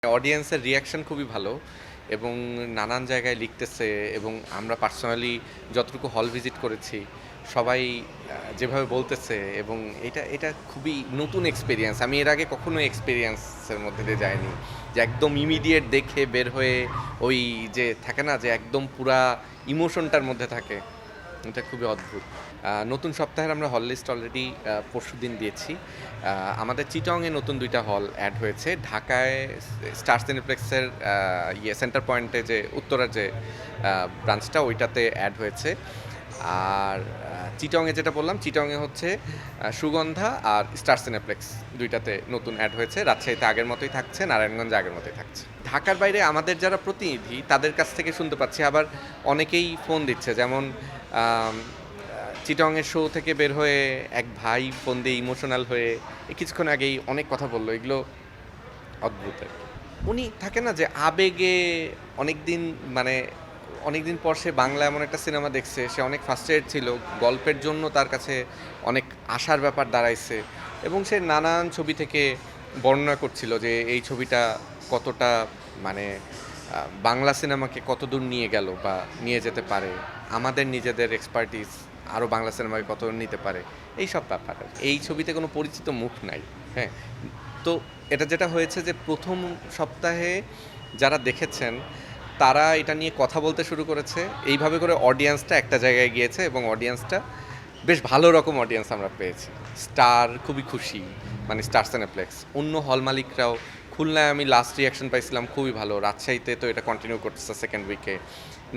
অডিয়েন্সের রিয়াকশন খুবই ভালো এবং নানান জায়গায় লিখতেছে এবং আমরা পার্সোনালি যতটুকু হল ভিজিট করেছি সবাই যেভাবে বলতেছে এবং এটা এটা খুবই নতুন এক্সপিরিয়েন্স। আমি এর আগে কখনো এক্সপিরিয়েন্সের মধ্যে দিয়ে যাইনি যে একদম ইমিডিয়েট দেখে বের হয়ে ওই যে থাকে না যে একদম পুরা ইমোশনটার মধ্যে থাকে, এটা খুবই অদ্ভুত। নতুন সপ্তাহের আমরা হল লিস্ট অলরেডি পরশুদিন দিয়েছি। আমাদের চিটংয়ে নতুন ২টা হল অ্যাড হয়েছে। ঢাকায় স্টার সিনেপ্লেক্সের সেন্টার পয়েন্টে যে উত্তরার যে ব্রাঞ্চটা ওইটাতে অ্যাড হয়েছে। আর চিটংয়ে যেটা বললাম, চিটংয়ে হচ্ছে সুগন্ধা আর স্টার সিনেপ্লেক্স ২টাতে নতুন অ্যাড হয়েছে। রাজশাহীতে আগের মতোই থাকছে, নারায়ণগঞ্জে আগের মতোই থাকছে। ঢাকার বাইরে আমাদের যারা প্রতিনিধি তাদের কাছ থেকে শুনতে পাচ্ছি, আবার অনেকেই ফোন দিচ্ছে। যেমন চিটংয়ের শো থেকে বের হয়ে এক ভাই ফোন দিয়ে ইমোশনাল হয়ে কিছুক্ষণ আগেই অনেক কথা বললো। এগুলো অদ্ভুত আর কি। উনি থাকে না যে আবেগে অনেক দিন পর সে বাংলা এমন একটা সিনেমা দেখছে, সে অনেক ফার্স্ট্রেটেড ছিল, গল্পের জন্য তার কাছে অনেক আশার ব্যাপার দাঁড়াইছে এবং সে নানান ছবি থেকে বর্ণনা করছিল যে এই ছবিটা কতটা মানে বাংলা সিনেমাকে কতদূর নিয়ে গেল বা নিয়ে যেতে পারে, আমাদের নিজেদের এক্সপার্টিস আরও বাংলা সিনেমাকে কত নিতে পারে, এই সব ব্যাপার। এই ছবিতে কোনো পরিচিত মুখ নাই। হ্যাঁ, তো এটা যেটা হয়েছে যে প্রথম সপ্তাহে যারা দেখেছেন তারা এটা নিয়ে কথা বলতে শুরু করেছে, এইভাবে করে অডিয়েন্সটা একটা জায়গায় গিয়েছে এবং অডিয়েন্সটা বেশ ভালো রকম অডিয়েন্স আমরা পেয়েছি। স্টার খুবই খুশি, মানে স্টার সিনেপ্লেক্স, অন্য হল মালিকরাও। খুলনায় আমি লাস্ট রিয়াকশন পাইছিলাম খুবই ভালো, রাজশাহীতে তো এটা কন্টিনিউ করতেছে সেকেন্ড উইকে,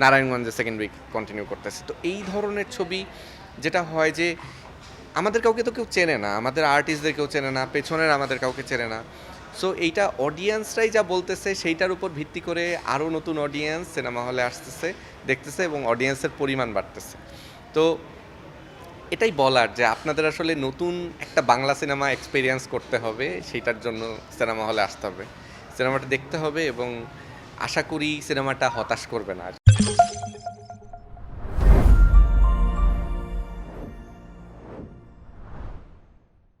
নারায়ণগঞ্জে সেকেন্ড উইক কন্টিনিউ করতেছে। তো এই ধরনের ছবি যেটা হয় যে আমাদের কাউকে তো কেউ চেনে না, আমাদের আর্টিস্টদের কেউ চেনে না, পেছনের আমাদের কাউকে চেনে না। সো এইটা অডিয়েন্সরাই যা বলতেছে সেইটার উপর ভিত্তি করে আরও নতুন অডিয়েন্স সিনেমা হলে আসতেছে, দেখতেছে এবং অডিয়েন্সের পরিমাণ বাড়তেছে। তো এটাই বলার যে আপনাদের আসলে নতুন একটা বাংলা সিনেমা এক্সপিরিয়েন্স করতে হবে, সেইটার জন্য সিনেমা হলে আসতে হবে, সিনেমাটা দেখতে হবে এবং আশা করি সিনেমাটা হতাশ করবে না।